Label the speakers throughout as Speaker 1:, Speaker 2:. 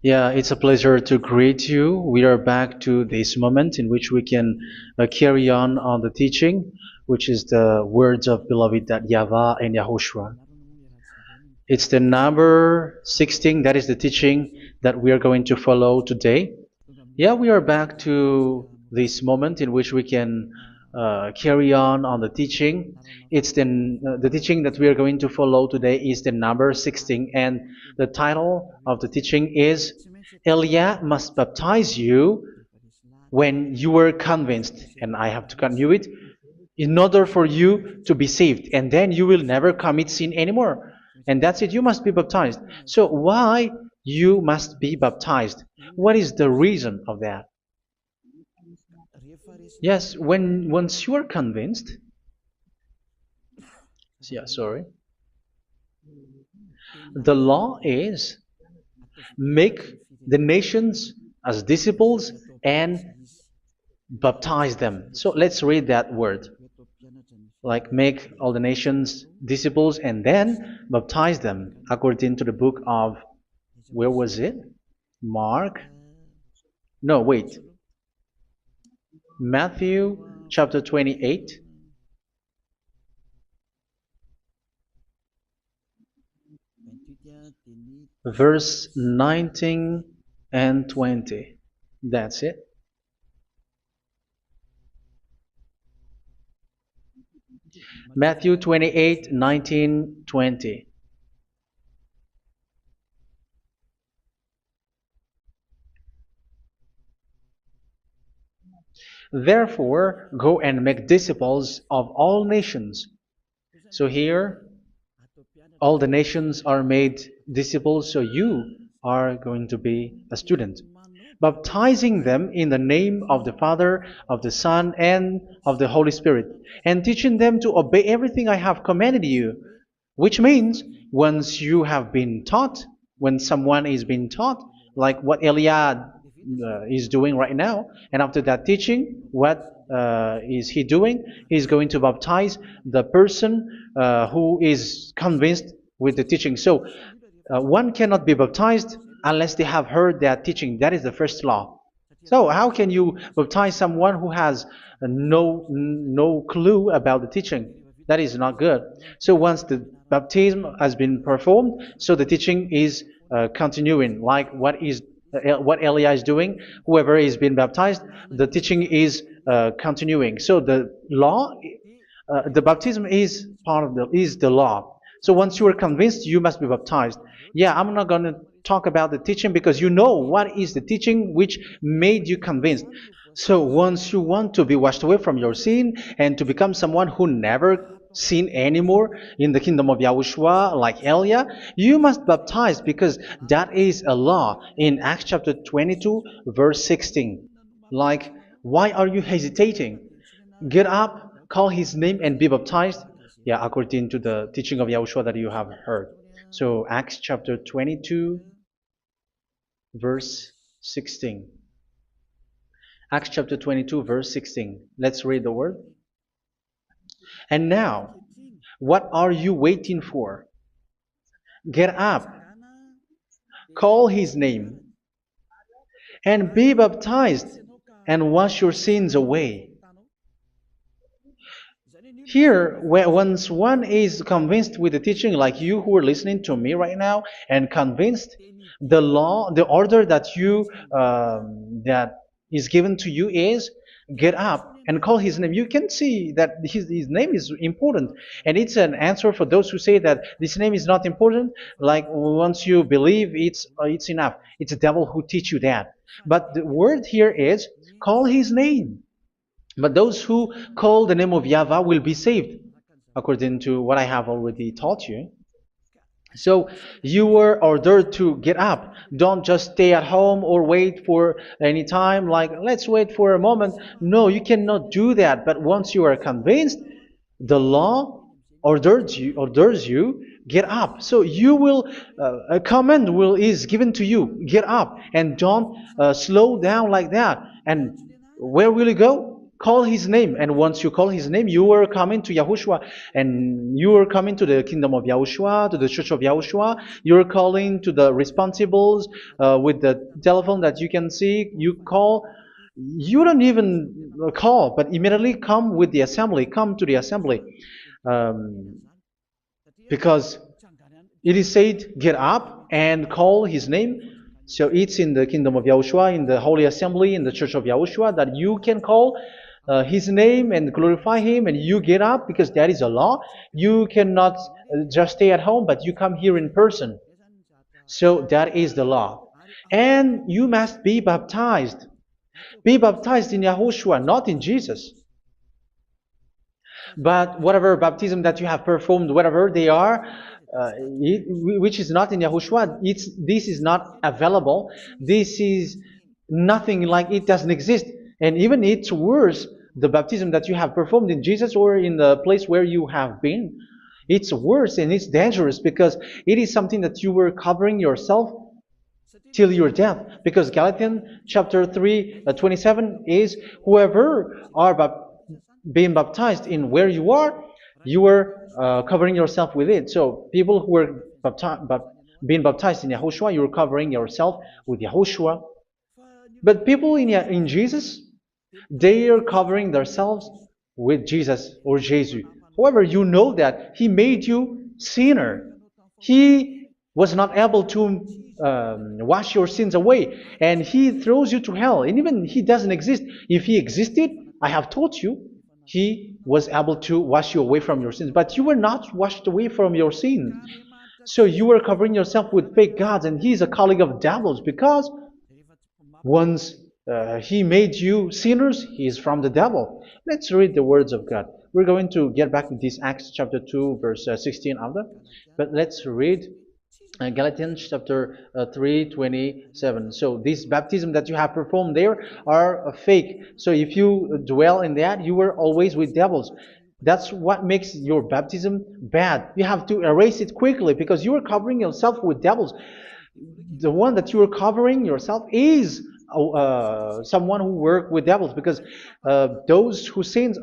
Speaker 1: Yeah, it's a pleasure to greet you. We are back to this moment in which we can carry on the teaching, which is the words of beloved that YAHVAH and YAHOSHUA. It's the number 16, that is the teaching that we are going to follow today. Yeah, we are back to this moment in which we can carry on the teaching. It's the teaching that we are going to follow today is the number 16, and the title of the teaching is Elia must baptize you when you were convinced, and I have to continue it, in order for you to be saved, and then you will never commit sin anymore. And that's it, you must be baptized. So why you must be baptized? What is the reason of that? Yes, when once you are convinced, yeah, sorry, the law is make the nations as disciples and baptize them. So let's read that word. Like make all the nations disciples and then baptize them according to the book of, where was it? Mark? No, wait. Matthew chapter 28. Verse 19 and 20. That's it. Matthew 28, 19, 20. Therefore, go and make disciples of all nations. So here, all the nations are made disciples, so you are going to be a student. Baptizing them in the name of the Father, of the Son, and of the Holy Spirit, and teaching them to obey everything I have commanded you. Which means, once you have been taught, when someone is being taught, like what Eliad is doing right now, and after that teaching, what is he doing? He's going to baptize the person who is convinced with the teaching. So one cannot be baptized unless they have heard that teaching. That is the first law. So how can you baptize someone who has no clue about the teaching? That is not good. So once the baptism has been performed, so the teaching is continuing. Like what Elia is doing, whoever is being baptized, the teaching is continuing. So the law, the baptism is part of the law. So once you are convinced, you must be baptized. Yeah, I'm not going to talk about the teaching because you know what is the teaching which made you convinced. So once you want to be washed away from your sin and to become someone who never sin anymore in the kingdom of Yahushua, like Elia, you must baptize because that is a law in Acts chapter 22, verse 16. Like, why are you hesitating? Get up, call his name, and be baptized. Yeah, according to the teaching of Yahushua that you have heard. So Acts chapter 22, verse 16. Acts chapter 22, verse 16. Let's read the word. And now, what are you waiting for? Get up, call his name, and be baptized, and wash your sins away. Here, once one is convinced with the teaching, like you who are listening to me right now, and convinced, the law, the order that that is given to you is get up and call his name. You can see that his name is important, and it's an answer for those who say that this name is not important. Like once you believe, it's enough. It's the devil who teach you that. But the word here is call his name. But those who call the name of YAHVAH will be saved, according to what I have already taught you. So you were ordered to get up. Don't just stay at home or wait for any time, like let's wait for a moment. No, you cannot do that. But once you are convinced, the law orders you get up. So you will a command is given to you. Get up and don't slow down like that. And where will you go? call his name. And once you call his name, you are coming to Yahushua. And you are coming to the kingdom of Yahushua, to the church of Yahushua. You're calling to the responsibles with the telephone that you can see. You call. You don't even call, but immediately come with the assembly. Come to the assembly. Um, because it is said, get up and call his name. So it's in the kingdom of Yahushua, in the holy assembly, in the church of Yahushua, that you can call his name and glorify him, and you get up, because that is a law. You cannot just stay at home, but you come here in person. So that is the law. And you must be baptized. Be baptized in Yahushua, not in Jesus. But whatever baptism that you have performed, whatever they are, which is not in Yahushua, this is not available. This is nothing, like it doesn't exist. And even it's worse, the baptism that you have performed in Jesus or in the place where you have been. It's worse and it's dangerous, because it is something that you were covering yourself till your death. Because Galatians chapter 3, 27 is, whoever are being baptized in where you are covering yourself with it. So people who were being baptized in Yahushua, you're covering yourself with Yahushua. But people in Jesus, they are covering themselves with Jesus or Jesus. However, you know that he made you sinner. He was not able to wash your sins away, and he throws you to hell. And even he doesn't exist. If he existed, I have told you, he was able to wash you away from your sins. But you were not washed away from your sins. So you were covering yourself with fake gods, and he's a colleague of devils, because once he made you sinners, he is from the devil. Let's read the words of God. We're going to get back to this Acts chapter 2, verse 16 after. But let's read Galatians chapter 3, 27. So this baptism that you have performed there are fake. So if you dwell in that, you were always with devils. That's what makes your baptism bad. You have to erase it quickly, because you are covering yourself with devils. The one that you are covering yourself is someone who worked with devils, because those who sins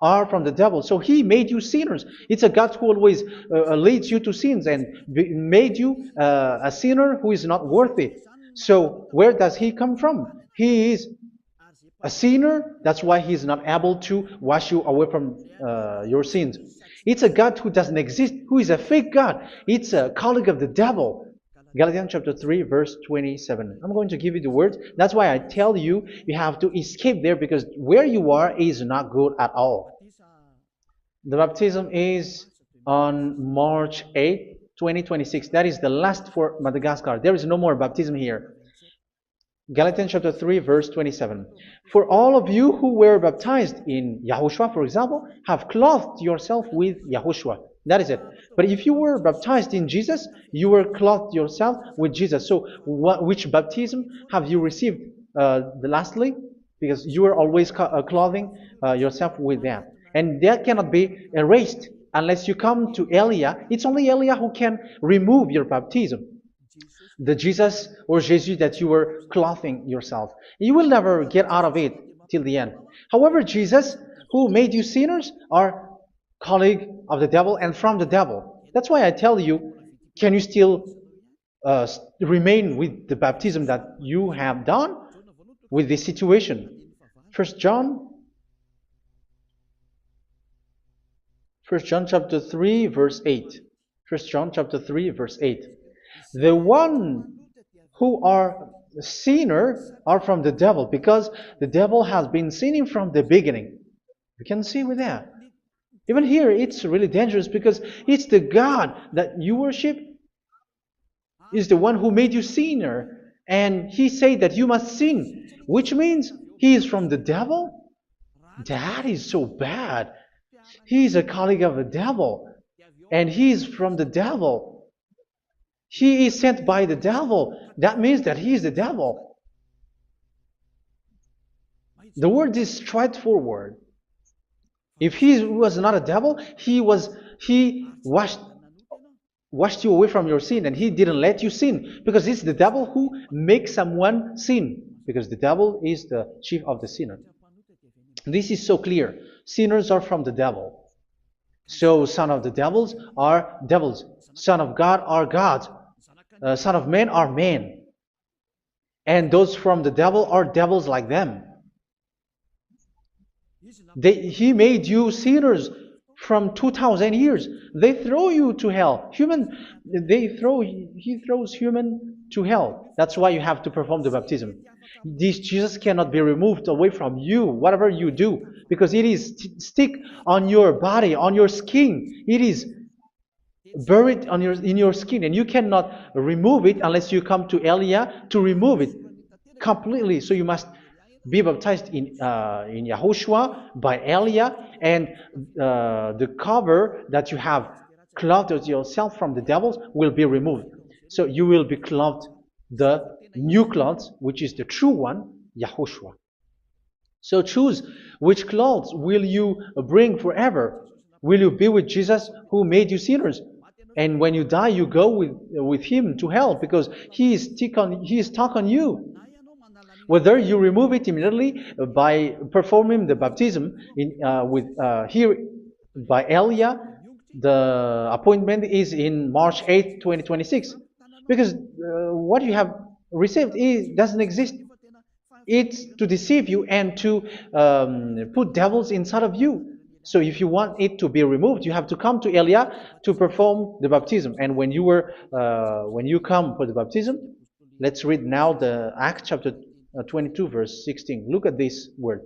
Speaker 1: are from the devil. So he made you sinners. It's a God who always leads you to sins, and made you a sinner who is not worthy. So where does he come from? He is a sinner. That's why he is not able to wash you away from your sins. It's a God who doesn't exist, who is a fake God. It's a colleague of the devil. Galatians chapter 3, verse 27. I'm going to give you the words. That's why I tell you, you have to escape there, because where you are is not good at all. The baptism is on March 8, 2026. That is the last for Madagascar. There is no more baptism here. Galatians chapter 3, verse 27. For all of you who were baptized in Yahushua, for example, have clothed yourself with Yahushua. That is it. But if you were baptized in Jesus, you were clothed yourself with Jesus. So which baptism have you received lastly? Because you are always clothing yourself with that. And that cannot be erased unless you come to Eliah. It's only Eliah who can remove your baptism. The Jesus or Jesus that you were clothing yourself. You will never get out of it till the end. However, Jesus, who made you sinners, are colleague of the devil and from the devil. That's why I tell you, can you still remain with the baptism that you have done with this situation? First John chapter 3, verse 8. First John chapter 3, verse 8. The one who are sinner are from the devil, because the devil has been sinning from the beginning. You can see with that. Even here, it's really dangerous, because it's the God that you worship is the one who made you sinner. And he said that you must sin, which means he is from the devil. That is so bad. He is a colleague of the devil. And he is from the devil. He is sent by the devil. That means that he is the devil. The word is straightforward. If he was not a devil, he washed you away from your sin, and he didn't let you sin, because it's the devil who makes someone sin, because the devil is the chief of the sinner. This is so clear. Sinners are from the devil. So son of the devils are devils. Son of God are gods. Son of men are men. And those from the devil are devils like them. He made you sinners from 2,000 years. They throw you to hell. He throws human to hell. That's why you have to perform the baptism. This Jesus cannot be removed away from you, whatever you do, because it is stick on your body, on your skin. It is buried in your skin, and you cannot remove it unless you come to Elia to remove it completely. So you must be baptized in Yahushua by Elia, and the cover that you have clothed yourself from the devils will be removed. So you will be clothed the new clothes, which is the true one, Yahushua. So choose which clothes will you bring forever. Will you be with Jesus who made you sinners? And when you die, you go with him to hell because he is stuck on you. Whether you remove it immediately by performing the baptism here by Elia, the appointment is in March 8, 2026. Because what you have received doesn't exist. It's to deceive you and to put devils inside of you. So if you want it to be removed, you have to come to Elia to perform the baptism. And when you come for the baptism, let's read now the Acts chapter 22 verse 16. Look at this word.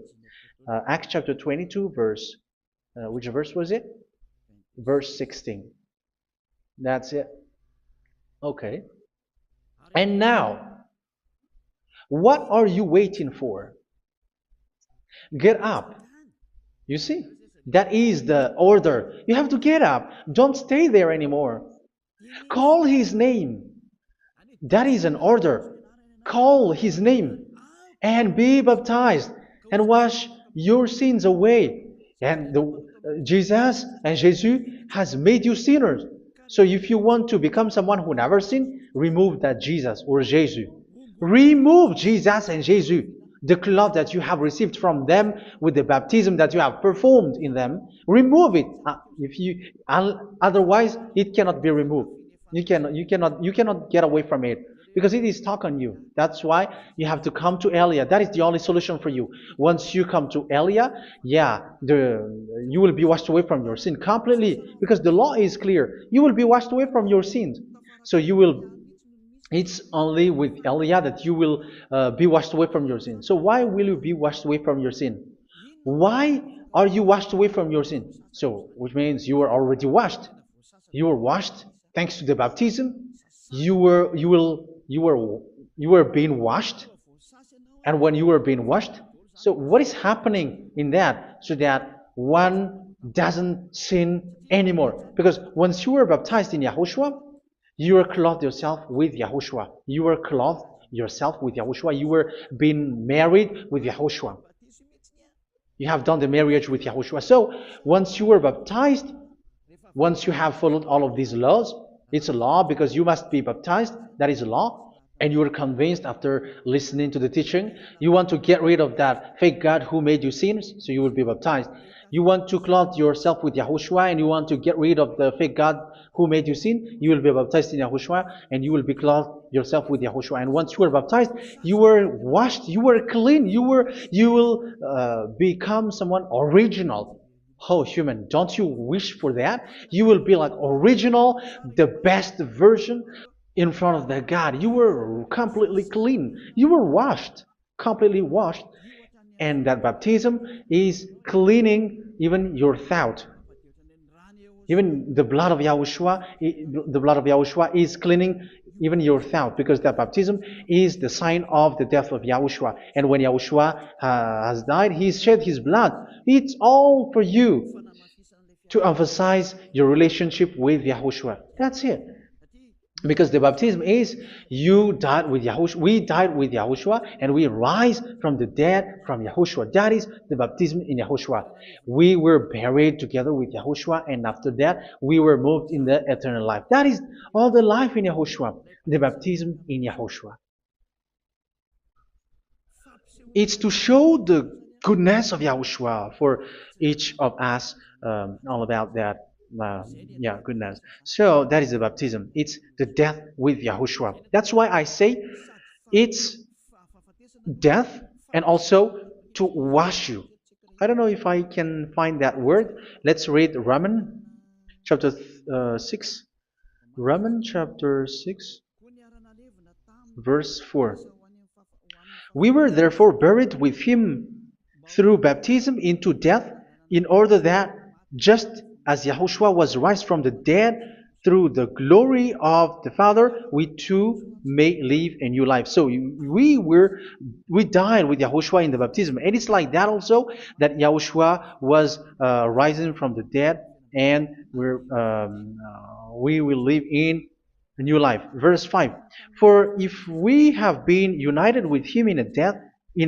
Speaker 1: Acts chapter 22 verse, which verse was it? Verse 16. That's it. Okay. And now, what are you waiting for? Get up. You see? That is the order. You have to get up. Don't stay there anymore. Call his name. That is an order. Call his name and be baptized and wash your sins away. And Jesus has made you sinners. So if you want to become someone who never sinned, remove that Jesus or Jesus. Remove Jesus and Jesus, the cloth that you have received from them with the baptism that you have performed in them. Remove it. Otherwise, it cannot be removed. You cannot get away from it because it is stuck on you. That's why you have to come to Elia. That is the only solution for you. Once you come to Elia, you will be washed away from your sin completely because the law is clear. You will be washed away from your sins. So it's only with Elia that you will be washed away from your sin. So why will you be washed away from your sin? Why are you washed away from your sin? So, which means you were already washed. You were washed thanks to the baptism. You were being washed, and when you were being washed, so what is happening in that? So that one doesn't sin anymore. Because once you were baptized in Yahushua, you were clothed yourself with Yahushua. You were clothed yourself with Yahushua. You were being married with Yahushua. You have done the marriage with Yahushua. So once you were baptized, once you have followed all of these laws, it's a law because you must be baptized. That is a law. And you are convinced after listening to the teaching, you want to get rid of that fake God who made you sinners, so you will be baptized. You want to clothe yourself with Yahushua and you want to get rid of the fake God who made you sin, you will be baptized in Yahushua and you will be clothed yourself with Yahushua. And once you are baptized, you were washed, you were clean, you will become someone original. Oh, human, don't you wish for that? You will be like original, the best version in front of the God. You were completely clean. You were washed, completely washed. And that baptism is cleaning even your thought. Even the blood of Yahushua is cleaning even your thought, because that baptism is the sign of the death of Yahushua. And when Yahushua has died, he shed his blood. It's all for you to emphasize your relationship with Yahushua. That's it. Because the baptism is you died with Yahushua, we died with Yahushua, and we rise from the dead from Yahushua. That is the baptism in Yahushua. We were buried together with Yahushua, and after that we were moved in the eternal life. That is all the life in Yahushua, the baptism in Yahushua. It's to show the goodness of Yahushua for each of us, all about that. Uh, yeah, goodness. So that is the baptism. It's the death with Yahushua. That's why I say it's death and also to wash you. I don't know if I can find that word. Let's read Romans chapter 6. Romans chapter 6, verse 4. We were therefore buried with him through baptism into death, in order that, just as Yahushua was raised from the dead through the glory of the Father, we too may live a new life. So we died with Yahushua in the baptism, and it's like that also that Yahushua was rising from the dead, and we will live in a new life. Verse 5. For if we have been united with him in a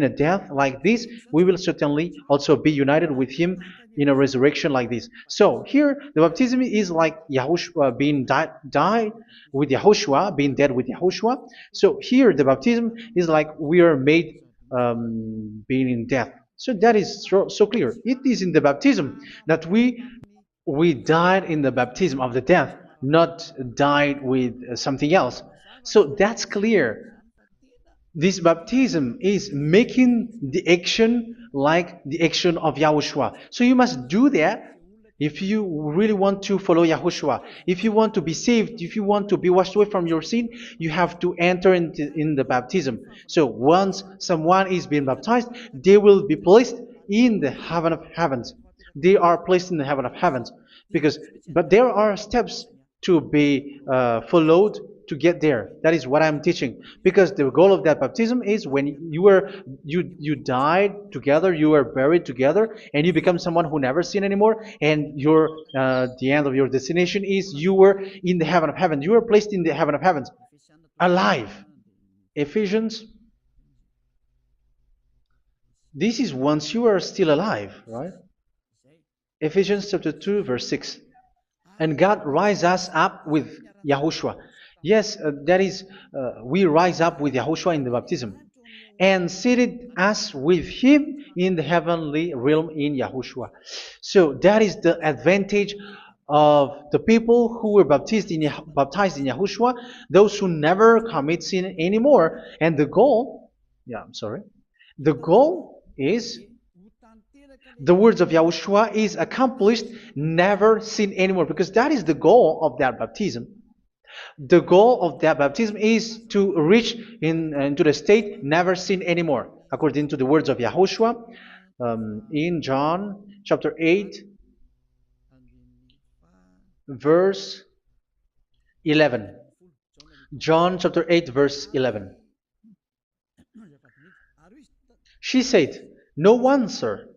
Speaker 1: death like this, we will certainly also be united with him in a resurrection like this. So here the baptism is like Yahushua being died with Yahushua, being dead with Yahushua. So here the baptism is like we are made being in death. So that is so clear. It is in the baptism that we died in the baptism of the death, not died with something else. So that's clear. This baptism is making the action like the action of Yahushua. So you must do that if you really want to follow Yahushua. If you want to be saved, if you want to be washed away from your sin, you have to enter in the baptism. So once someone is being baptized, they will be placed in the heaven of heavens. They are placed in the heaven of heavens because, but there are steps to be followed to get there. That is what I'm teaching. Because the goal of that baptism is when you died together, you were buried together, and you become someone who never sin anymore. And your the end of your destination is you were in the heaven of heaven. You were placed in the heaven of heavens, alive. Ephesians. This is once you are still alive, right? Ephesians chapter 2, verse 6. And God rise us up with Yahushua. Yes, that is, we rise up with Yahushua in the baptism. And seated us with him in the heavenly realm in Yahushua. So that is the advantage of the people who were baptized in Yahushua, those who never commit sin anymore. And the goal, the goal is the words of Yahushua is accomplished, never sin anymore, because that is the goal of that baptism. The goal of that baptism is to reach into the state never sin anymore, according to the words of Yahushua in John chapter 8, verse 11. John chapter 8, verse 11. She said, "No one, sir."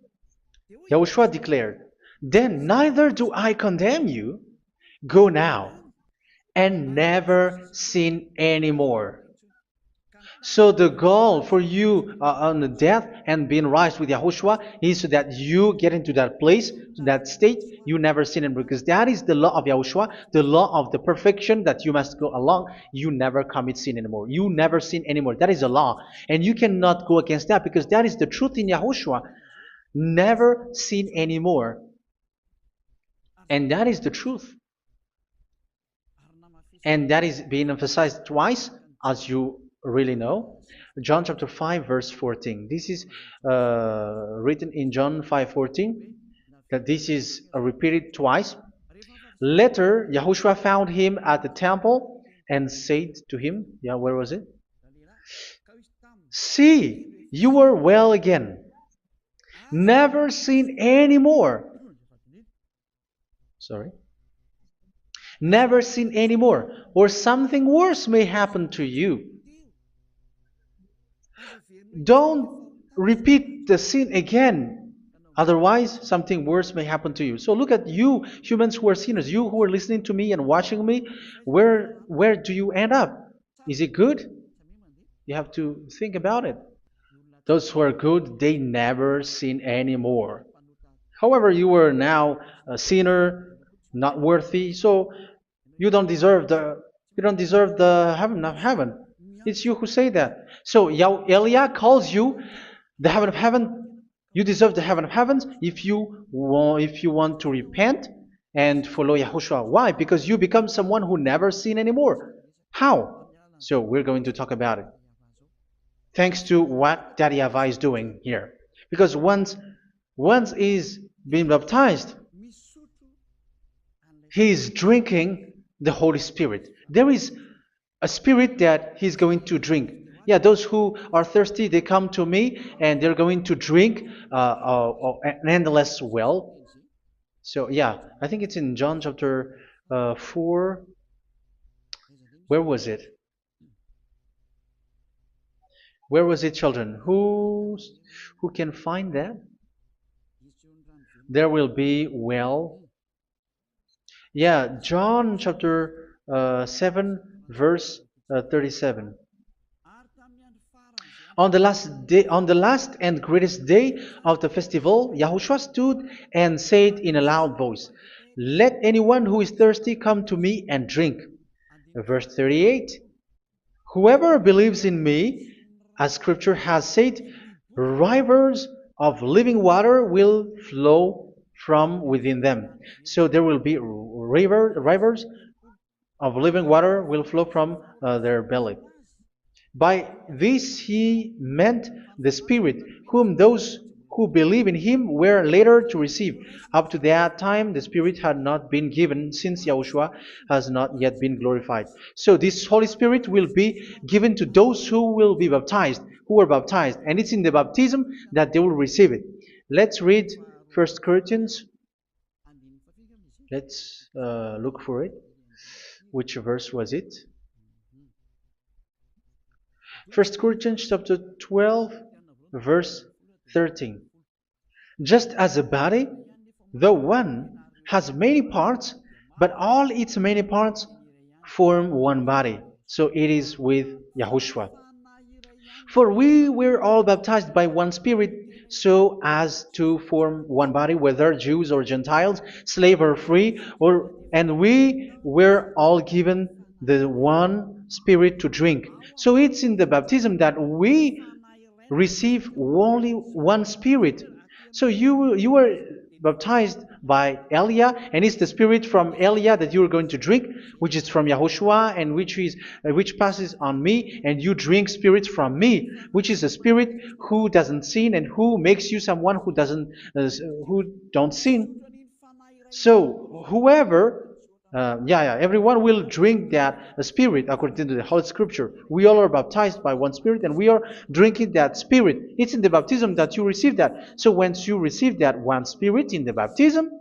Speaker 1: Yahushua declared, "Then neither do I condemn you. Go now and never sin anymore." So the goal for you on the death and being raised with Yahushua is so that you get into that place, to that state, you never sin anymore. Because that is the law of Yahushua, the law of the perfection that you must go along. You never commit sin anymore. You never sin anymore. That is a law. And you cannot go against that because that is the truth in Yahushua. Never sin anymore. And that is the truth. And that is being emphasized twice, as you really know. John chapter 5, verse 14. This is written in John 5:14, that this is repeated twice. Later, Yahushua found him at the temple and said to him, where was it? "See, you are well again. Never sin anymore." Sorry. Never sin anymore, or something worse may happen to you. Don't repeat the sin again. Otherwise, something worse may happen to you. So look at you, humans who are sinners, you who are listening to me and watching me. Where do you end up? Is it good? You have to think about it. Those who are good, they never sin anymore. However, you are now a sinner, not worthy, so you don't deserve the heaven of heaven. It's you who say that. So Eliah calls you the heaven of heaven. You deserve the heaven of heavens if you want to repent and follow Yahushua. Why? Because you become someone who never sin anymore. How? So we're going to talk about it. Thanks to what Daddy YAHVAH is doing here. Because once he's been baptized, he's drinking the Holy Spirit. There is a spirit that he's going to drink. Yeah, those who are thirsty, they come to me and they're going to drink an endless well. So yeah, I think it's in John chapter 4. Where was it? Where was it, children? Who can find that? There will be well. Yeah, John chapter 7, verse 37. On the last and greatest day of the festival, Yahushua stood and said in a loud voice, "Let anyone who is thirsty come to me and drink." Verse 38, "Whoever believes in me, as Scripture has said, rivers of living water will flow from within them." So there will be rivers of living water will flow from their belly. By this he meant the Spirit, whom those who believe in him were later to receive. Up to that time, the Spirit had not been given, since Yahushua has not yet been glorified. So this Holy Spirit will be given to those who will be baptized, who are baptized, and it's in the baptism that they will receive it. Let's read 1 Corinthians. Let's look for it. Which verse was it? 1 Corinthians chapter 12, verse 13. Just as a body, though one, has many parts, but all its many parts form one body. So it is with Yahushua. For we were all baptized by one Spirit, so as to form one body, whether Jews or Gentiles, slave or free, and we were all given the one Spirit to drink. So it's in the baptism that we receive only one Spirit. So you were baptized by Elia, and it's the Spirit from Elia that you are going to drink, which is from Yahushua, and which passes on me, and you drink Spirit from me, which is a Spirit who doesn't sin and who makes you someone who don't sin. So whoever everyone will drink that Spirit according to the Holy Scripture. We all are baptized by one Spirit, and we are drinking that Spirit. It's in the baptism that you receive that. So once you receive that one Spirit in the baptism,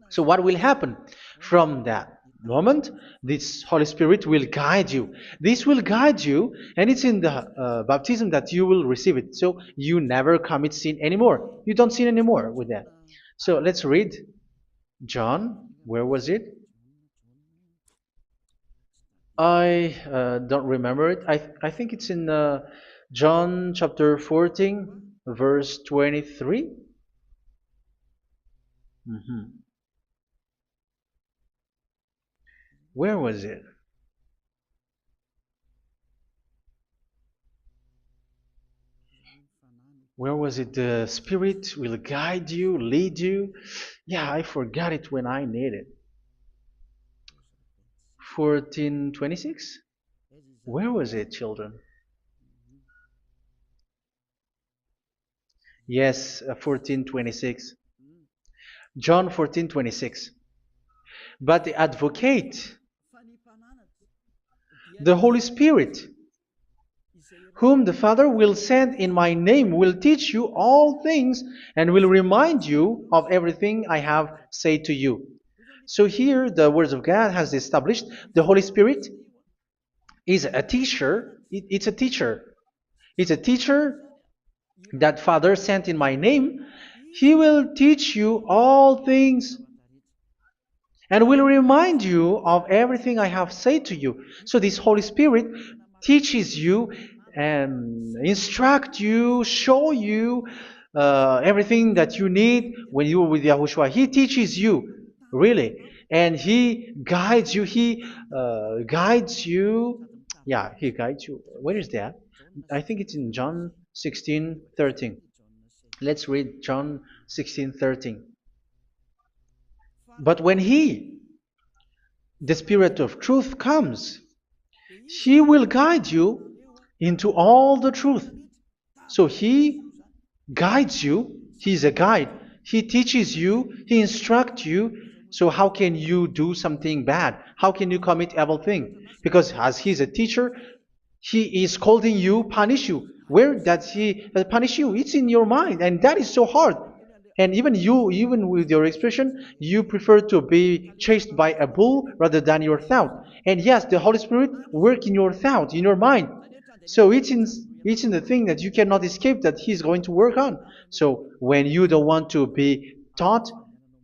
Speaker 1: so what will happen? From that moment, this Holy Spirit will guide you. This will guide you, and it's in the baptism that you will receive it. So you never commit sin anymore. You don't sin anymore with that. So let's read John. Where was it? I don't remember it. I think it's in John chapter 14, verse 23. Mhm. Where was it? Where was it? The Spirit will guide you, lead you. Yeah, I forgot it when I need it. 14:26? Where was it, children? Yes, 14:26. John 14:26. But the advocate, the Holy Spirit, whom the Father will send in my name, will teach you all things and will remind you of everything I have said to you. So here the words of God has established the Holy Spirit is a teacher. It's a teacher. It's a teacher that Father sent in my name. He will teach you all things and will remind you of everything I have said to you. So this Holy Spirit teaches you and instruct you, show you everything that you need when you are with Yahushua. He teaches you, really, and He guides you. He guides you. Yeah, He guides you. Where is that? I think it's in John 16:13. Let's read John 16:13. But when He, the Spirit of truth, comes, He will guide you into all the truth. So He guides you. He's a guide. He teaches you. He instructs you. So how can you do something bad? How can you commit evil thing? Because as He's a teacher, He is scolding you, punish you. Where does He punish you? It's in your mind, and that is so hard. And even you, even with your expression, you prefer to be chased by a bull rather than your thought. And yes, the Holy Spirit work in your thought, in your mind. So it's in the thing that you cannot escape that He's going to work on. So when you don't want to be taught,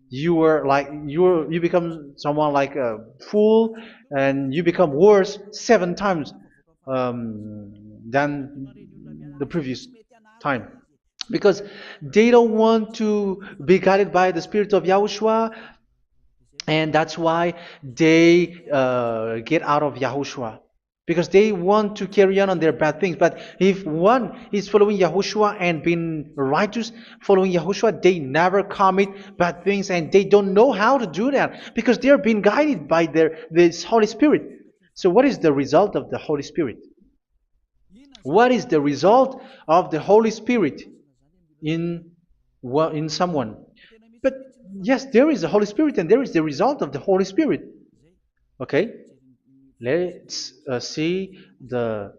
Speaker 1: you become someone like a fool, and you become worse 7 times than the previous time, because they don't want to be guided by the Spirit of Yahushua, and that's why they get out of Yahushua, because they want to carry on their bad things. But if one is following Yahushua and being righteous, following Yahushua, they never commit bad things, and they don't know how to do that because they are being guided by this Holy Spirit. So what is the result of the Holy Spirit? What is the result of the Holy Spirit in in someone? But yes, there is the Holy Spirit, and there is the result of the Holy Spirit. Okay, let's see the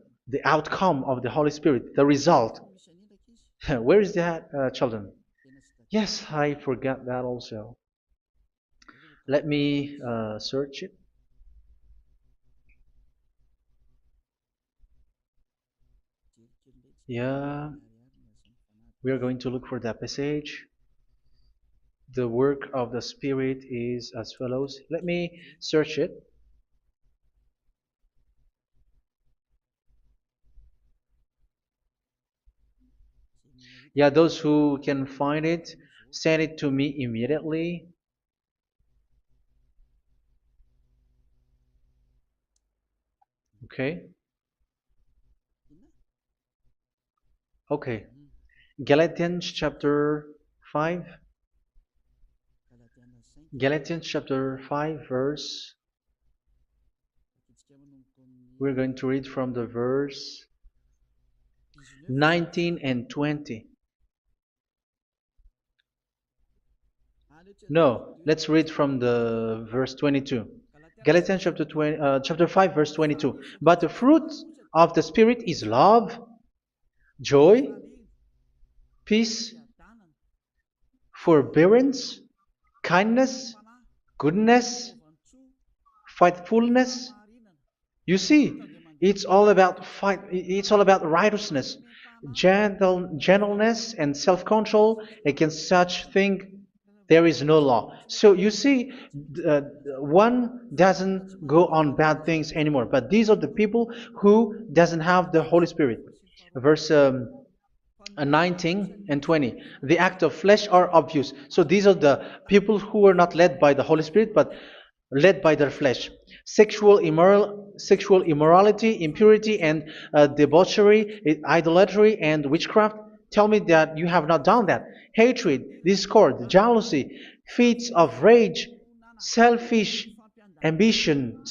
Speaker 1: outcome of the Holy Spirit, the result. Where is that, children? Yes, I forgot that also. Let me search it. Yeah, we are going to look for that passage. The work of the Spirit is as follows. Let me search it. Yeah, those who can find it, send it to me immediately. Okay. Okay. Galatians chapter 5. Galatians chapter 5, verse. We're going to read from the verse 19 and 20. No, let's read from the verse 22. Galatians chapter 5, verse 22. But the fruit of the Spirit is love, joy, peace, forbearance, kindness, goodness, faithfulness. You see, it's all about fight. It's all about righteousness, gentleness, and self-control. Against such thing, there is no law. So you see, uh, one doesn't go on bad things anymore. But these are the people who doesn't have the Holy Spirit. Verse 19 and 20. The act of flesh are obvious. So these are the people who are not led by the Holy Spirit, but led by their flesh. Sexual immorality, impurity, and debauchery, idolatry, and witchcraft. Tell me that you have not done that. Hatred, discord, jealousy, fits of rage, selfish ambition,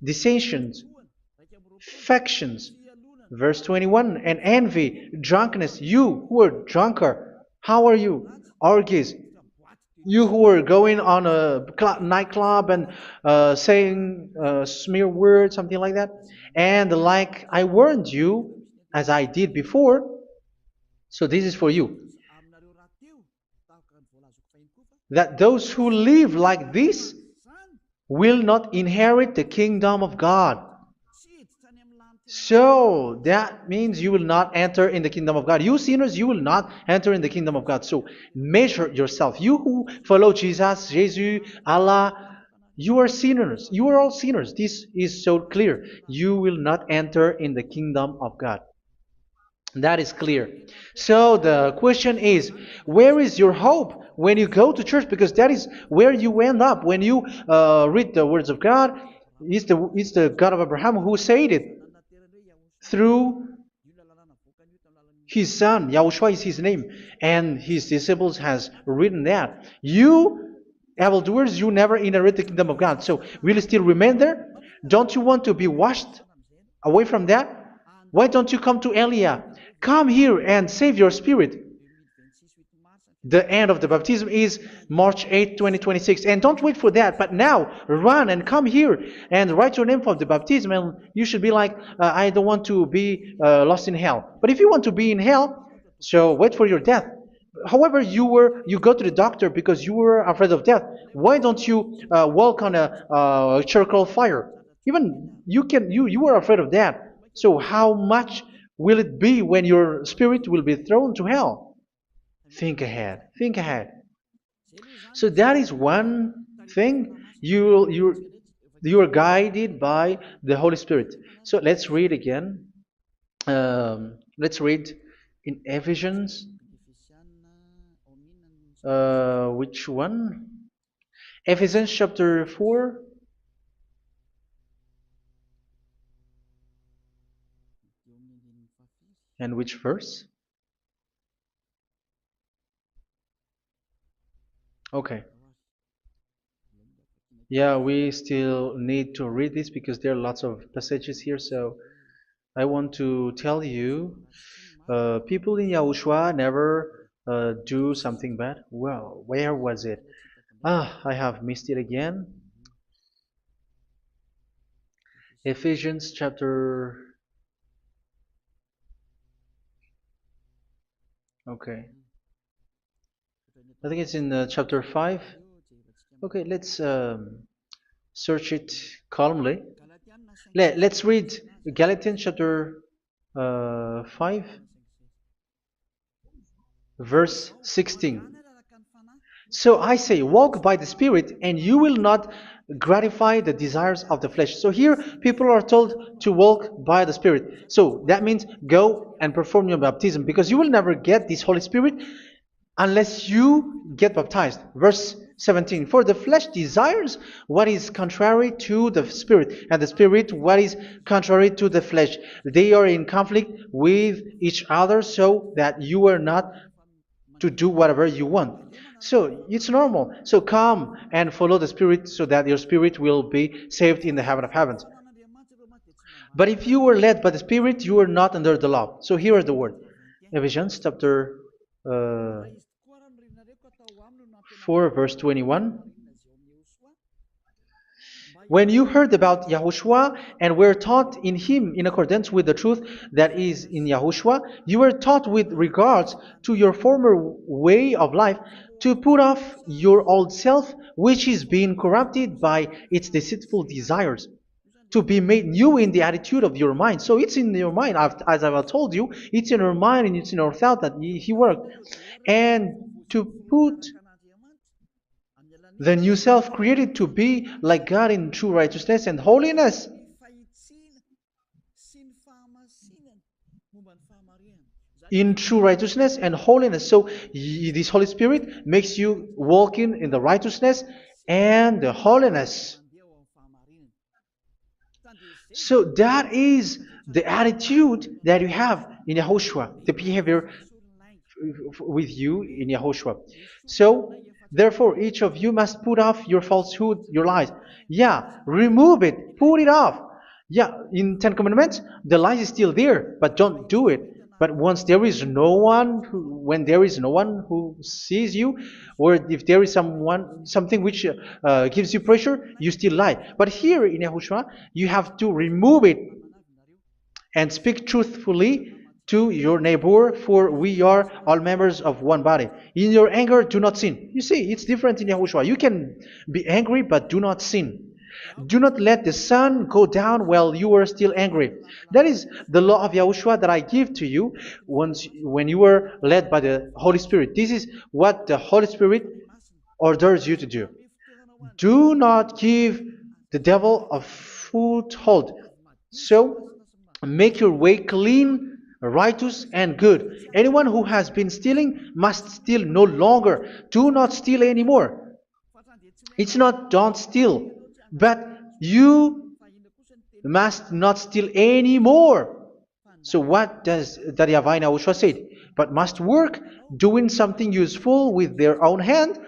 Speaker 1: dissensions, factions. Verse 21, and envy, drunkenness. You who are drunkard, how are you? Orgies. You who are going on a nightclub and saying smear words, something like that. And like I warned you, as I did before, so this is for you, that those who live like this will not inherit the kingdom of God. So that means you will not enter in the kingdom of God. You sinners, you will not enter in the kingdom of God. So measure yourself. You who follow Jesus, Allah, you are sinners. You are all sinners. This is so clear. You will not enter in the kingdom of God. That is clear. So the question is, where is your hope when you go to church? Because that is where you end up when you read the words of God. It's the God of Abraham who said it through His son, Yahushua is his name, and his disciples has written that. You evildoers, you never inherit the kingdom of God. So will you still remain there? Don't you want to be washed away from that? Why don't you come to Elia? Come here and save your spirit. The end of the baptism is March 8th, 2026. And don't wait for that, but now run and come here and write your name for the baptism. And you should be like, I don't want to be lost in hell. But if you want to be in hell, so wait for your death. However, you go to the doctor because you were afraid of death. Why don't you walk on a charcoal fire? Even you were afraid of that. So how much will it be when your spirit will be thrown to hell? Think ahead. Think ahead. So that is one thing. You are guided by the Holy Spirit. So let's read again. Let's read in Ephesians. Which one? Ephesians chapter 4. And which verse? Okay. Yeah, we still need to read this because there are lots of passages here. So I want to tell you, people in Yahushua never do something bad. Well, where was it? I have missed it again. Ephesians chapter. Okay. I think it's in chapter 5. Okay, let's search it calmly. Let's read Galatians chapter 5, verse 16. So I say, walk by the Spirit, and you will not gratify the desires of the flesh. So here, people are told to walk by the Spirit. So that means go and perform your baptism, because you will never get this Holy Spirit unless you get baptized. Verse 17. For the flesh desires what is contrary to the Spirit, and the Spirit what is contrary to the flesh. They are in conflict with each other, so that you are not to do whatever you want. So it's normal. So come and follow the Spirit so that your spirit will be saved in the heaven of heavens. But if you were led by the Spirit, you are not under the law. So here are the word. Ephesians chapter 4 verse 21. When you heard about Yahushua and were taught in him in accordance with the truth that is in Yahushua, you were taught with regards to your former way of life to put off your old self, which is being corrupted by its deceitful desires, to be made new in the attitude of your mind. So it's in your mind, as I've told you, it's in your mind and it's in your thought that he worked. And to put the new self created to be like God in true righteousness and holiness. In true righteousness and holiness. So this Holy Spirit makes you walk in the righteousness and the holiness. So that is the attitude that you have in Yahushua, the behavior with you in Yahushua. So therefore, each of you must put off your falsehood, your lies. Yeah, remove it, put it off. Yeah, in Ten Commandments, the lies is still there, but don't do it. But once there is no one, when there is no one who sees you, or if there is something which gives you pressure, you still lie. But here in Yahushua, you have to remove it and speak truthfully to your neighbor, for we are all members of one body. In your anger, do not sin. You see, it's different in Yahushua. You can be angry, but do not sin. Do not let the sun go down while you are still angry. That is the law of Yahushua that I give to you when you were led by the Holy Spirit. This is what the Holy Spirit orders you to do. Do not give the devil a foothold. So, make your way clean, righteous, and good. Anyone who has been stealing must steal no longer. Do not steal anymore. It's not don't steal, but you must not steal anymore. So what does the YAHVAH in YAHOSHUA say? But must work doing something useful with their own hand,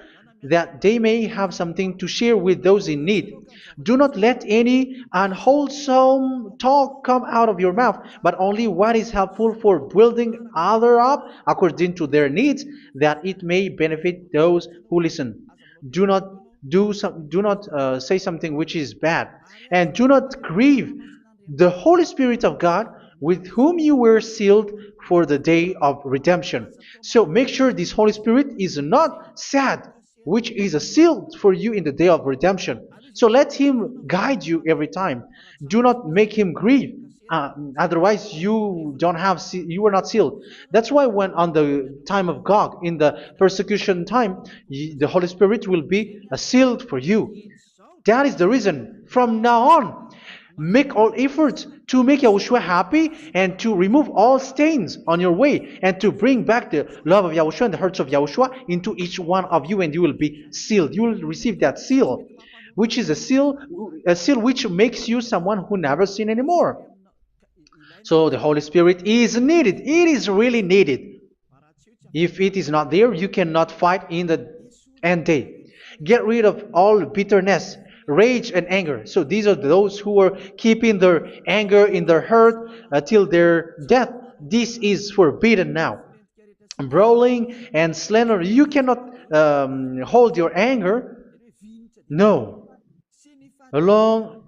Speaker 1: that they may have something to share with those in need. Do not let any unwholesome talk come out of your mouth, but only what is helpful for building other up according to their needs, that it may benefit those who listen. Do not do not say something which is bad, and do not grieve the Holy Spirit of God, with whom you were sealed for the day of redemption. So make sure this Holy Spirit is not sad, which is a seal for you in the day of redemption. So let Him guide you every time. Do not make Him grieve. Otherwise, you are not sealed. That's why when on the time of God, in the persecution time, the Holy Spirit will be a sealed for you. That is the reason. From now on, make all efforts to make Yahushua happy and to remove all stains on your way and to bring back the love of Yahushua and the hearts of Yahushua into each one of you, and you will be sealed. You will receive that seal, which is a seal which makes you someone who never sin anymore. So the Holy Spirit is needed. It is really needed. If it is not there, you cannot fight in the end day. Get rid of all bitterness, rage, and anger. So these are those who are keeping their anger in their heart till their death. This is forbidden now. Brawling and slander. You cannot hold your anger. No. Along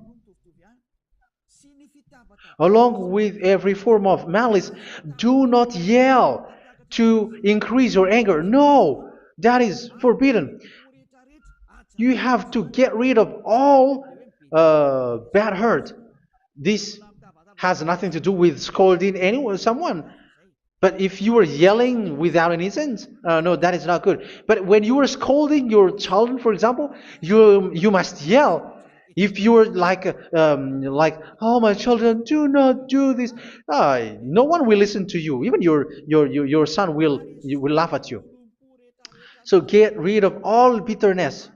Speaker 1: Along with every form of malice, do not yell to increase your anger. No, that is forbidden. You have to get rid of all bad hurt. This has nothing to do with scolding anyone, someone. But if you are yelling without any sense, no, that is not good. But when you are scolding your children, for example, you must yell. If you are like, oh my children, do not do this, no one will listen to you. Even your son will laugh at you. So get rid of all bitterness.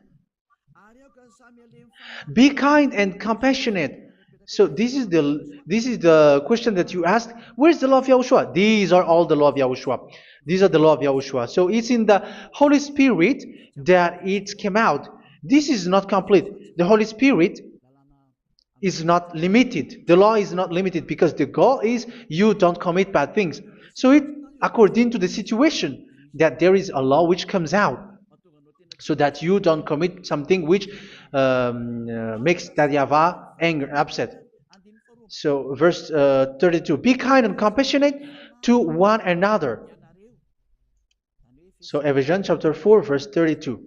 Speaker 1: Be kind and compassionate. So this is the question that you asked. Where's the law of Yahushua? These are all the law of Yahushua. These are the law of Yahushua. So it's in the Holy Spirit that it came out. This is not complete. The Holy Spirit is not limited. The law is not limited because the goal is you don't commit bad things. So it according to the situation that there is a law which comes out, so that you don't commit something which makes that YAHVAH angry, upset. So verse 32, be kind and compassionate to one another. So Ephesians chapter 4 verse 32.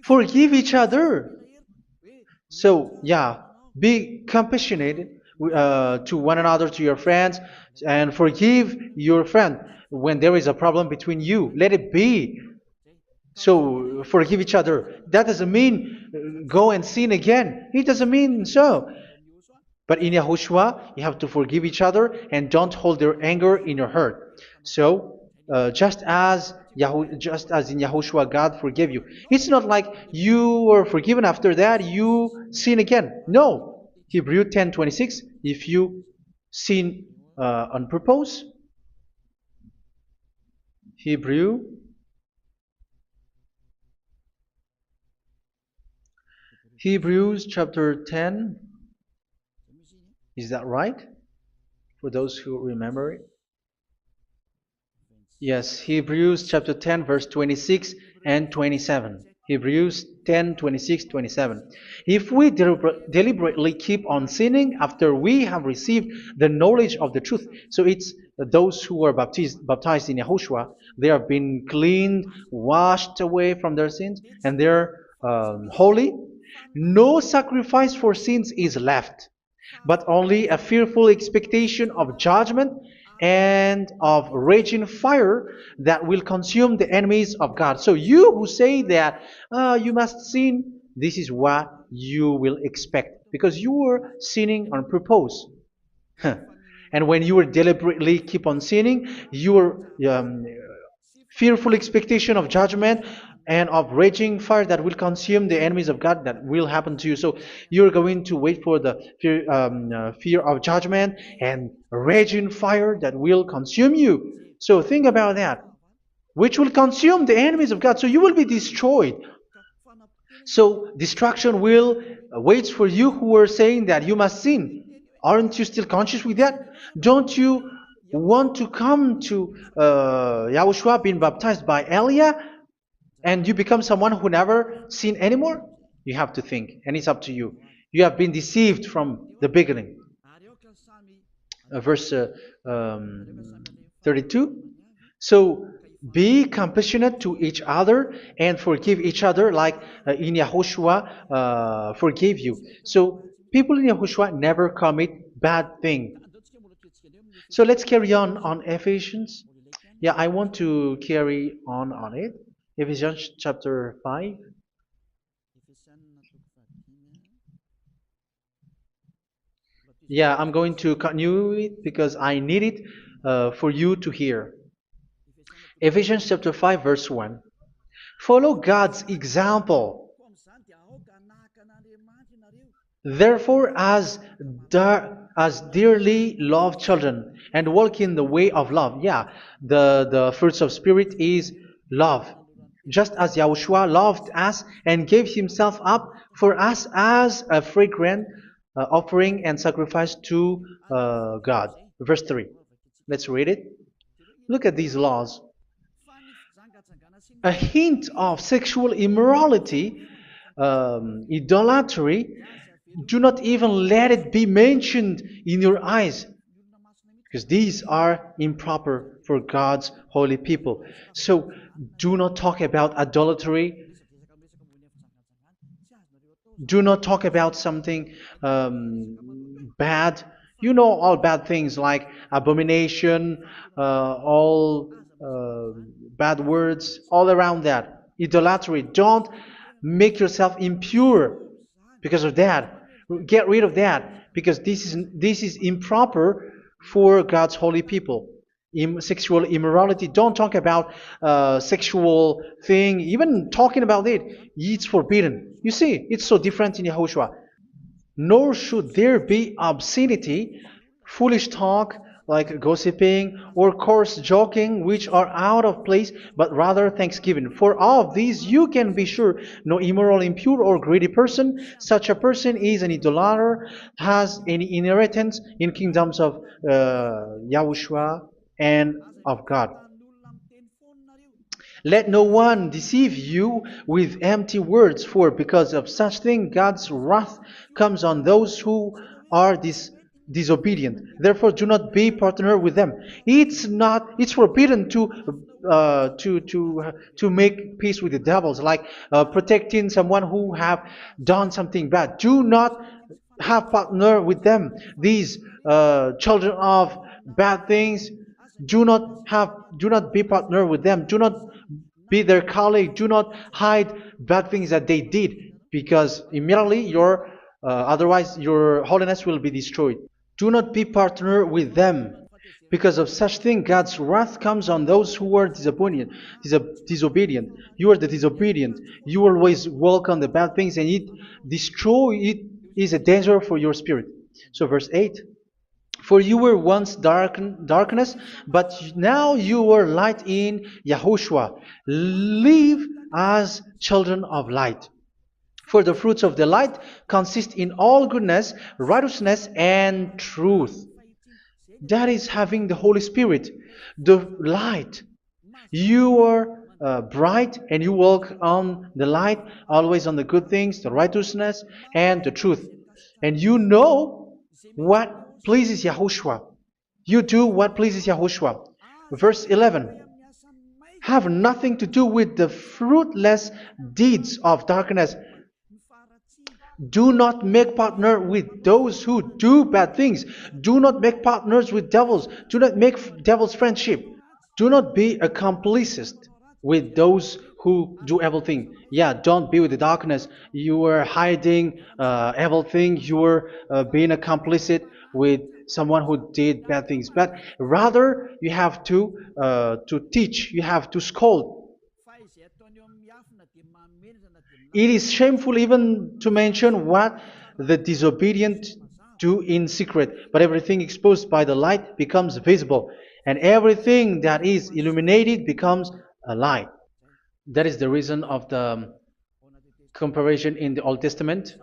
Speaker 1: Forgive each other. So yeah, be compassionate to one another, to your friends, and forgive your friend when there is a problem between you. Let it be. So forgive each other. That doesn't mean go and sin again. It doesn't mean so. But in Yahushua, you have to forgive each other and don't hold their anger in your heart. So just as in Yahushua, God forgave you. It's not like you were forgiven after that you sin again. No. Hebrew 10:26. If you sin on purpose, Hebrews chapter 10. Is that right? For those who remember it? Yes, Hebrews chapter 10 verse 26 and 27. Hebrews 10, 26, 27. If we deliberately keep on sinning after we have received the knowledge of the truth, so it's those who are baptized in Yahushua, they have been cleaned, washed away from their sins, and they're holy. No sacrifice for sins is left, but only a fearful expectation of judgment and of raging fire that will consume the enemies of God. So you who say that you must sin, this is what you will expect, because you were sinning on purpose. And when you were deliberately keep on sinning, your fearful expectation of judgment and of raging fire that will consume the enemies of God that will happen to you. So you're going to wait for the fear of judgment and raging fire that will consume you. So think about that, which will consume the enemies of God. So you will be destroyed. So destruction will wait for you who are saying that you must sin. Aren't you still conscious with that? Don't you want to come to Yahushua being baptized by Elia and you become someone who never sin anymore? You have to think, and it's up to you. You have been deceived from the beginning. Verse 32. So be compassionate to each other and forgive each other like in Yahushua forgave you. So people in Yahushua never commit bad thing. So let's carry on Ephesians. Yeah, I want to carry on it. Ephesians chapter 5. Yeah, I'm going to continue it because I need it for you to hear. Ephesians chapter 5 verse 1. Follow God's example. Therefore, as dearly loved children, and walk in the way of love. Yeah, the fruits of spirit is love. Just as Yahushua loved us and gave himself up for us as a fragrant offering and sacrifice to God. Verse 3. Let's read it. Look at these laws. A hint of sexual immorality, idolatry, do not even let it be mentioned in your eyes, because these are improper for God's holy people. So do not talk about idolatry. Do not talk about something bad. You know all bad things like abomination, all bad words, all around that. Idolatry. Don't make yourself impure because of that. Get rid of that because this is improper for God's holy people. Sexual immorality. Don't talk about sexual thing. Even talking about it, it's forbidden. You see, it's so different in Yahushua. Nor should there be obscenity, foolish talk like gossiping or coarse joking, which are out of place, but rather thanksgiving. For of these you can be sure: no immoral, impure, or greedy person, such a person is an idolater, has any inheritance in kingdoms of Yahushua and of God. Let no one deceive you with empty words, for because of such thing God's wrath comes on those who are disobedient. Therefore, do not be partner with them. It's forbidden to make peace with the devils, like protecting someone who have done something bad. Do not have partner with them. These children of bad things, do not be partner with them. Do not be their colleague. Do not hide bad things that they did, because immediately otherwise your holiness will be destroyed. Do not be partner with them. Because of such thing, God's wrath comes on those who are disobedient. You are the disobedient. You always walk on the bad things, and it is a danger for your spirit. So verse 8. For you were once darkness, but now you are light in Yahushua. Live as children of light. For the fruits of the light consist in all goodness, righteousness, and truth. That is having the Holy Spirit, the light. You are bright and you walk on the light, always on the good things, the righteousness, and the truth. And you know what pleases Yahushua. You do what pleases Yahushua. Verse 11. Have nothing to do with the fruitless deeds of darkness. Do not make partner with those who do bad things. Do not make partners with devils. Do not make devils friendship. Do not be accomplices with those who do evil thing. Yeah, don't be with the darkness. You are hiding evil thing. You are being a complicit with someone who did bad things. But rather, you have to teach. You have to scold. It is shameful even to mention what the disobedient do in secret, but everything exposed by the light becomes visible, and everything that is illuminated becomes a light. That is the reason of the comparison in the Old Testament.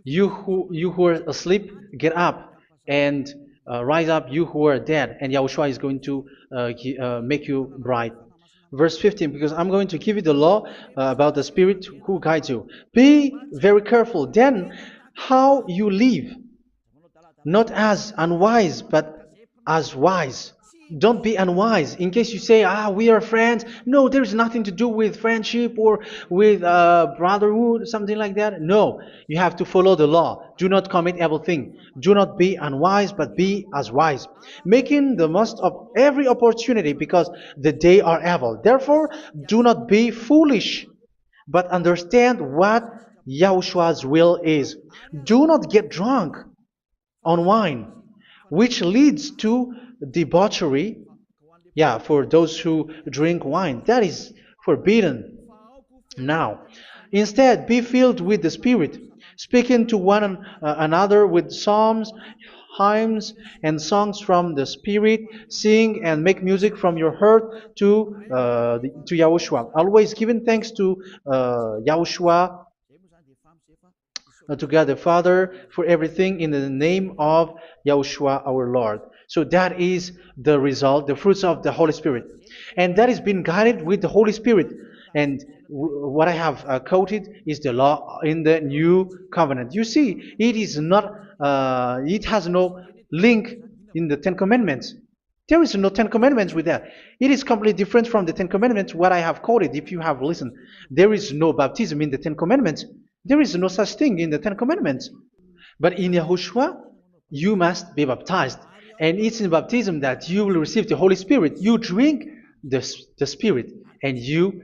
Speaker 1: You who are asleep, get up and rise up, you who are dead, and Yahushua is going to make you bright. Verse 15, because I'm going to give you the law about the Spirit who guides you. Be very careful then how you live, not as unwise, but as wise. Don't be unwise. In case you say, we are friends. No, there's nothing to do with friendship or with brotherhood, something like that. No, you have to follow the law. Do not commit evil thing. Do not be unwise, but be as wise, making the most of every opportunity because the day are evil. Therefore, do not be foolish, but understand what Yahushua's will is. Do not get drunk on wine, which leads to debauchery. Yeah, for those who drink wine, that is forbidden now. Instead, be filled with the Spirit, speaking to one another with psalms, hymns, and songs from the Spirit. Sing and make music from your heart to Yahushua. Always giving thanks to Yahushua, to God the Father, for everything in the name of Yahushua our Lord. So that is the result, the fruits of the Holy Spirit. And that is being guided with the Holy Spirit. And what I have quoted is the law in the new covenant. You see, it is not, it has no link in the Ten Commandments. There is no Ten Commandments with that. It is completely different from the Ten Commandments, what I have quoted, if you have listened. There is no baptism in the Ten Commandments. There is no such thing in the Ten Commandments. But in Yahushua, you must be baptized. And it's in baptism that you will receive the Holy Spirit. You drink the Spirit, and you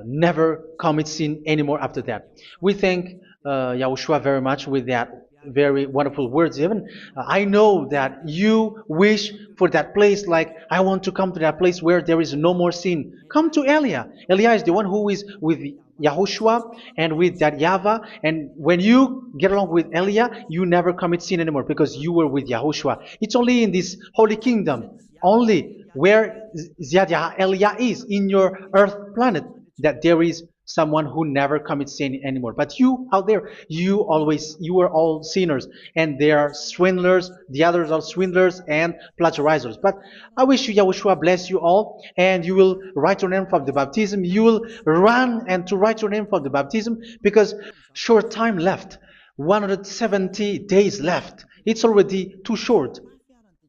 Speaker 1: never commit sin anymore after that. We thank Yahushua very much with that very wonderful words. Even I know that you wish for that place, like I want to come to that place where there is no more sin. Come to Elia. Elia is the one who is with Yahushua and with that YAHVAH. And when you get along with Elia, you never commit sin anymore because you were with Yahushua. It's only in this holy kingdom, only where Ziad Elia is, in your earth planet, that there is someone who never commits sin anymore. But you out there, you are all sinners, and they are swindlers. The others are swindlers and plagiarizers. But I wish you, Yahushua, bless you all, and you will write your name for the baptism. You will run and to write your name for the baptism, because short time left, 170 days left. It's already too short.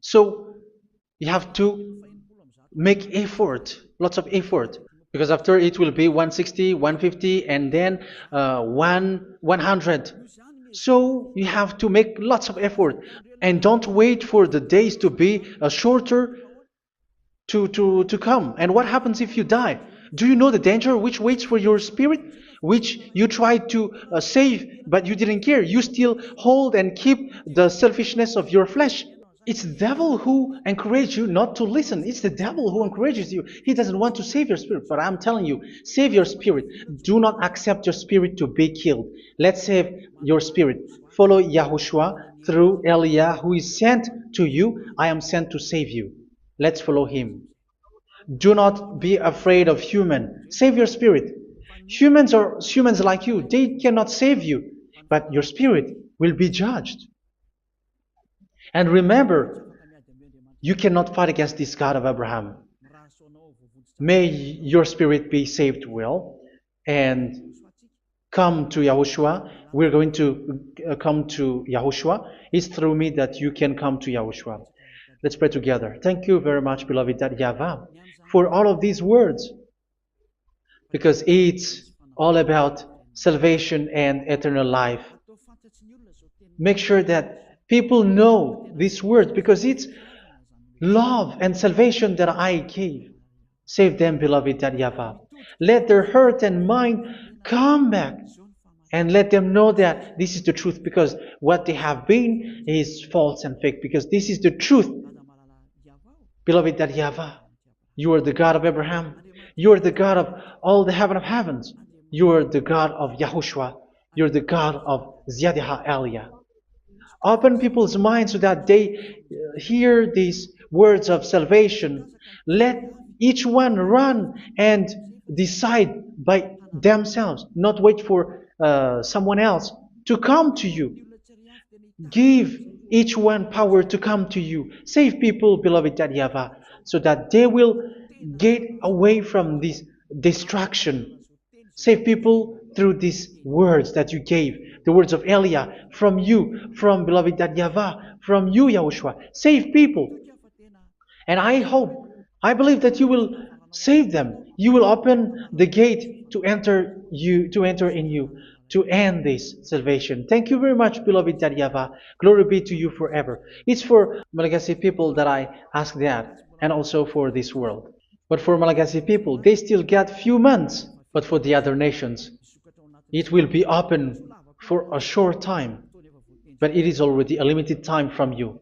Speaker 1: So you have to make effort, lots of effort, because after it will be 160, 150, and then 100. So you have to make lots of effort, and don't wait for the days to be shorter to come. And what happens if you die? Do you know the danger which waits for your spirit, which you tried to save, but you didn't care? You still hold and keep the selfishness of your flesh. It's the devil who encourages you not to listen. It's the devil who encourages you. He doesn't want to save your spirit. But I'm telling you, save your spirit. Do not accept your spirit to be killed. Let's save your spirit. Follow Yahushua through Elia, who is sent to you. I am sent to save you. Let's follow him. Do not be afraid of human. Save your spirit. Humans are humans like you. They cannot save you. But your spirit will be judged. And remember, you cannot fight against this God of Abraham. May your spirit be saved well and come to Yahushua. We're going to come to Yahushua. It's through me that you can come to Yahushua. Let's pray together. Thank you very much, beloved YAHVAH, for all of these words, because it's all about salvation and eternal life. Make sure that people know these words, because it's love and salvation that I gave. Save them, beloved YAHVAH. Let their heart and mind come back, and let them know that this is the truth, because what they have been is false and fake, because this is the truth. Beloved YAHVAH, you are the God of Abraham. You are the God of all the heaven of heavens. You're the God of Yahushua. You're the God of Ziyadiha Aliyah. Open people's minds so that they hear these words of salvation. Let each one run and decide by themselves, not wait for someone else to come to you. Give each one power to come to you. Save people, beloved Yahavah, so that they will get away from this distraction. Save people through these words that you gave, the words of Elia, from you, from beloved Yahavah, from you, Yahushua. Save people. And I hope, I believe that you will save them. You will open the gate to enter in you, to end this salvation. Thank you very much, beloved Yahavah. Glory be to you forever. It's for Malagasy people that I ask that, and also for this world. But for Malagasy people, they still get few months. But for the other nations, it will be open for a short time. But it is already a limited time from you.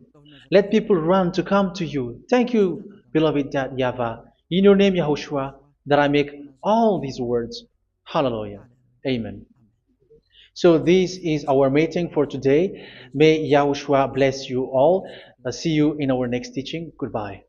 Speaker 1: Let people run to come to you. Thank you, beloved Yahvah. In your name, Yahushua, that I make all these words. Hallelujah. Amen. So this is our meeting for today. May Yahushua bless you all. See you in our next teaching. Goodbye.